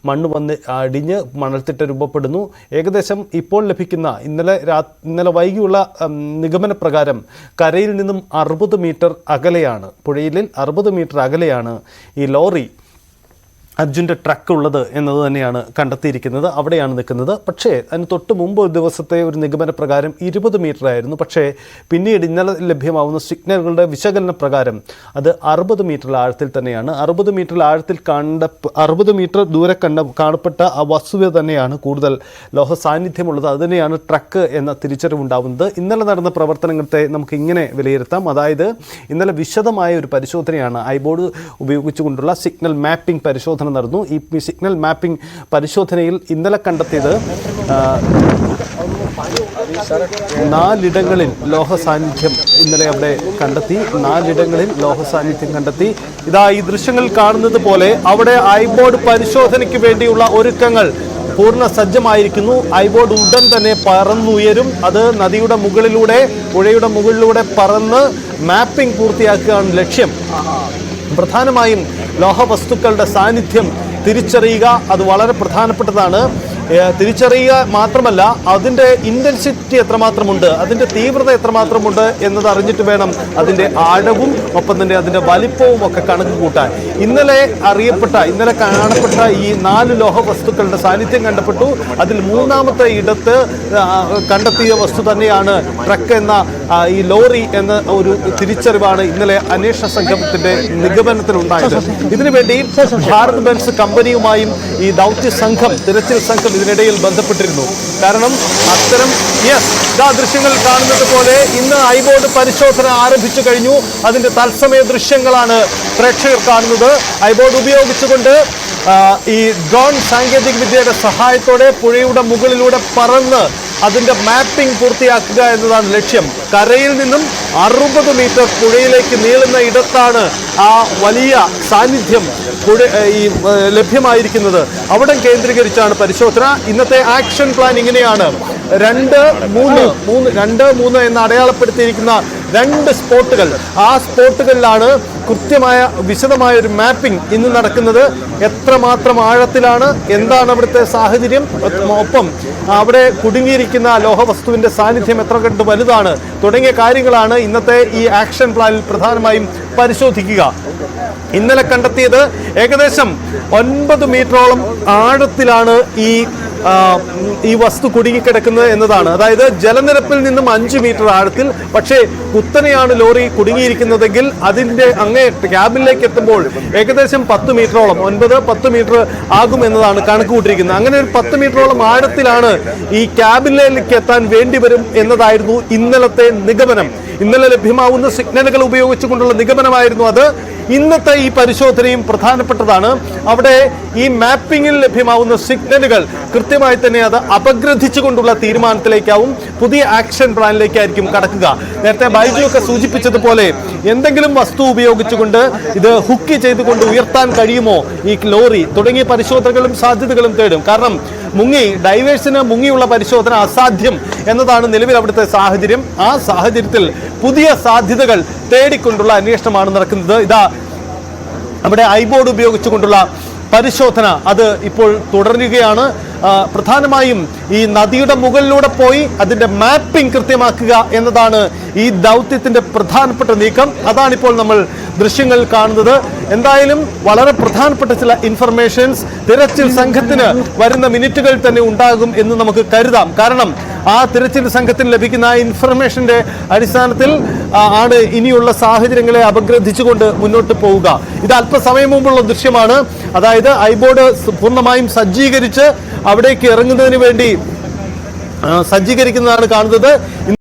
മണ്ണ് വന്ന് അടിഞ്ഞ് മണൽത്തിട്ട രൂപപ്പെടുന്നു. ഏകദേശം ഇപ്പോൾ ലഭിക്കുന്ന ഇന്നലെ വൈകിയുള്ള നിഗമന പ്രകാരം കരയിൽ നിന്നും 60 മീറ്റർ അകലെയാണ്, പുഴയിൽ 60 മീറ്റർ അകലെയാണ് ഈ ലോറി അർജുൻ്റെ ട്രക്ക് ഉള്ളത് എന്നത് തന്നെയാണ് കണ്ടെത്തിയിരിക്കുന്നത്. അവിടെയാണ് നിൽക്കുന്നത്. പക്ഷേ അതിന് തൊട്ട് മുമ്പ് ഒരു ദിവസത്തെ ഒരു നിഗമന പ്രകാരം 20 മീറ്റർ ആയിരുന്നു. പക്ഷേ പിന്നീട് ഇന്നലെ ലഭ്യമാവുന്ന സിഗ്നലുകളുടെ വിശകലന പ്രകാരം അത് 60 മീറ്റർ ആഴത്തിൽ തന്നെയാണ്. 60 മീറ്റർ ആഴത്തിൽ 60 മീറ്റർ ദൂരെ കാണപ്പെട്ട ആ വസ്തുത തന്നെയാണ് കൂടുതൽ ലോഹ സാന്നിധ്യമുള്ളത്. അത് തന്നെയാണ് ട്രക്ക് എന്ന തിരിച്ചറിവുണ്ടാവുന്നത്. ഇന്നലെ നടന്ന പ്രവർത്തനങ്ങളെ നമുക്ക് ഇങ്ങനെ വിലയിരുത്താം. അതായത് ഇന്നലെ വിശദമായ ഒരു പരിശോധനയാണ് ഐബോർഡ് ഉപയോഗിച്ചുകൊണ്ടുള്ള സിഗ്നൽ മാപ്പിംഗ് പരിശോധന നടന്നു. ഈ സിഗ്നൽ മാപ്പിംഗ് പരിശോധനയിൽ ഇന്നലെ കണ്ടെത്തിയത് 4 ലോഹ സാന്നിധ്യം ഇന്നലെ അവിടെ കണ്ടെത്തി. 4 ലോഹ സാന്നിധ്യം കണ്ടെത്തി. ഇതാ ഈ ദൃശ്യങ്ങൾ കാണുന്നത് പോലെ അവിടെ ഐബോർഡ് പരിശോധനയ്ക്ക് വേണ്ടിയുള്ള ഒരുക്കങ്ങൾ പൂർണ്ണ സജ്ജമായിരിക്കുന്നു. ഐബോർഡ് ഉടൻ തന്നെ പറന്നുയരും. അത് നദിയുടെ മുകളിലൂടെ, പുഴയുടെ മുകളിലൂടെ പറന്ന് മാപ്പിംഗ് പൂർത്തിയാക്കുകയാണ് ലക്ഷ്യം. പ്രധാനമായും ലോഹവസ്തുക്കളുടെ സാന്നിധ്യം തിരിച്ചറിയുക, അത് വളരെ പ്രധാനപ്പെട്ടതാണ്. തിരിച്ചറിയുക മാത്രമല്ല, അതിൻ്റെ ഇൻറ്റൻസിറ്റി എത്രമാത്രമുണ്ട്, അതിൻ്റെ തീവ്രത എത്രമാത്രമുണ്ട് എന്നത് അറിഞ്ഞിട്ട് വേണം അതിൻ്റെ ആഴവും ഒപ്പം തന്നെ അതിൻ്റെ വലിപ്പവും ഒക്കെ കണക്ക് കൂട്ടാൻ. ഇന്നലെ കാണപ്പെട്ട ഈ 4 ലോഹ വസ്തുക്കളുടെ സാന്നിധ്യം കണ്ടപ്പെട്ടു. അതിൽ 3ാമത്തെ ഇടത്ത് കണ്ടെത്തിയ വസ്തു തന്നെയാണ് ട്രക്ക് എന്ന ഈ ലോറി എന്ന ഒരു തിരിച്ചറിവാണ് ഇന്നലെ അന്വേഷണ സംഘത്തിന്റെ നിഗമനത്തിലുണ്ടായത്. ഇതിനുവേണ്ടി ഭാരത് ബെൻസ് കമ്പനിയുമായും ഈ ദൗത്യ സംഘം, തിരച്ചിൽ സംഘം ഇതിനിടയിൽ ബന്ധപ്പെട്ടിരുന്നു. കാരണം അത്തരം ദൃശ്യങ്ങൾ കാണുന്നത് പോലെ ഇന്ന് ഐബോർഡ് പരിശോധന ആരംഭിച്ചു കഴിഞ്ഞു. അതിന്റെ തത്സമയ ദൃശ്യങ്ങളാണ് പ്രേക്ഷകർ കാണുന്നത്. ഐബോർഡ് ഉപയോഗിച്ചുകൊണ്ട് ഈ ഡ്രോൺ സാങ്കേതിക വിദ്യയുടെ സഹായത്തോടെ പുഴയുടെ മുകളിലൂടെ പറന്ന് അതിന്റെ മാപ്പിംഗ് പൂർത്തിയാക്കുക എന്നതാണ് ലക്ഷ്യം. കരയിൽ നിന്നും 60 മീറ്റർ പുഴയിലേക്ക് നീളുന്ന ഇടത്താണ് ആ വലിയ സാന്നിധ്യം ലഭ്യമായിരിക്കുന്നത്. അവിടെ കേന്ദ്രീകരിച്ചാണ് പരിശോധന. ഇന്നത്തെ ആക്ഷൻ പ്ലാൻ ഇങ്ങനെയാണ്: 2, 3 എന്ന് അടയാളപ്പെടുത്തിയിരിക്കുന്ന 2 സ്പോട്ടുകൾ. ആ സ്പോട്ടുകളിലാണ് കൃത്യമായ വിശദമായ ഒരു മാപ്പിംഗ് ഇന്ന് നടക്കുന്നത്. എത്രമാത്രം ആഴത്തിലാണ്, എന്താണ് അവിടുത്തെ സാഹചര്യം, ഒപ്പം അവിടെ കുടുങ്ങിയിരിക്കുന്ന ലോഹവസ്തുവിന്റെ സാന്നിധ്യം എത്ര കണ്ട് വലുതാണ് തുടങ്ങിയ കാര്യങ്ങളാണ് ഇന്നത്തെ ഈ ആക്ഷൻ പ്ലാനിൽ പ്രധാനമായും പരിശോധിക്കുക. ഇന്നലെ കണ്ടെത്തിയത് ഏകദേശം 9 മീറ്ററോളം ആഴത്തിലാണ് ഈ വസ്തു കുടുങ്ങിക്കിടക്കുന്നത് എന്നതാണ്. അതായത് ജലനിരപ്പിൽ നിന്നും 5 മീറ്റർ ആഴത്തിൽ. പക്ഷേ കുത്തനെയാണ് ലോറി കുടുങ്ങിയിരിക്കുന്നതെങ്കിൽ അതിന്റെ അങ്ങേ ക്യാബിനിലേക്ക് എത്തുമ്പോൾ ഏകദേശം 10 മീറ്ററോളം, 9-10 മീറ്റർ ആകും എന്നതാണ് കണക്ക് കൂട്ടിയിരിക്കുന്നത്. അങ്ങനെ ഒരു 10 മീറ്ററോളം ആഴത്തിലാണ് ഈ ക്യാബിനിലേക്ക് എത്താൻ വേണ്ടി വരും എന്നതായിരുന്നു ഇന്നലത്തെ നിഗമനം. ഇന്നലെ ലഭ്യമാവുന്ന സിഗ്നലുകൾ ഉപയോഗിച്ചുകൊണ്ടുള്ള നിഗമനമായിരുന്നു അത്. ഇന്നത്തെ ഈ പരിശോധനയും പ്രധാനപ്പെട്ടതാണ്. അവിടെ ഈ മാപ്പിംഗിൽ ലഭ്യമാവുന്ന സിഗ്നലുകൾ കൃത്യമായി തന്നെ അത് അപഗ്രഥിച്ചുകൊണ്ടുള്ള തീരുമാനത്തിലേക്കാവും, പുതിയ ആക്ഷൻ പ്ലാനിലേക്കായിരിക്കും കടക്കുക. നേരത്തെ ബൈജു ഒക്കെ സൂചിപ്പിച്ചതുപോലെ എന്തെങ്കിലും വസ്തു ഉപയോഗിച്ചുകൊണ്ട് ഇത് ഹുക്ക് ചെയ്തുകൊണ്ട് ഉയർത്താൻ കഴിയുമോ ഈ ലോറി തുടങ്ങിയ പരിശോധനകളും സാധ്യതകളും തേടും. കാരണം ഡൈവേഴ്സിന് മുങ്ങിയുള്ള പരിശോധന അസാധ്യം എന്നതാണ് നിലവിൽ അവിടുത്തെ സാഹചര്യം. ആ സാഹചര്യത്തിൽ പുതിയ സാധ്യതകൾ തേടിക്കൊണ്ടുള്ള അന്വേഷണമാണ് നടക്കുന്നത്. ഇതാ അവിടെ ഐബോർഡ് ഉപയോഗിച്ചുകൊണ്ടുള്ള പരിശോധന അത് ഇപ്പോൾ തുടരുകയാണ്. പ്രധാനമായും ഈ നദിയുടെ മുകളിലൂടെ പോയി അതിന്റെ മാപ്പിംഗ് കൃത്യമാക്കുക എന്നതാണ് ഈ ദൗത്യത്തിന്റെ പ്രധാനപ്പെട്ട നീക്കം. അതാണിപ്പോൾ നമ്മൾ ദൃശ്യങ്ങൾ കാണുന്നത്. എന്തായാലും വളരെ പ്രധാനപ്പെട്ട ചില ഇൻഫർമേഷൻസ് തിരച്ചിൽ സംഘത്തിന് വരുന്ന മിനിറ്റുകൾ തന്നെ ഉണ്ടാകും എന്ന് നമുക്ക് കരുതാം. കാരണം ആ തിരച്ചിൽ സംഘത്തിന് ലഭിക്കുന്ന ആ ഇൻഫർമേഷന്റെ അടിസ്ഥാനത്തിൽ ആണ് ഇനിയുള്ള സാഹചര്യങ്ങളെ അപഗ്രഥിച്ചുകൊണ്ട് മുന്നോട്ട് പോവുക. ഇത് അല്പസമയം മുമ്പുള്ള ദൃശ്യമാണ്. അതായത് ഐബോർഡ് പൂർണ്ണമായും സജ്ജീകരിച്ച് അവിടേക്ക് ഇറങ്ങുന്നതിന് വേണ്ടി സജ്ജീകരിക്കുന്നതാണ് കാണുന്നത്.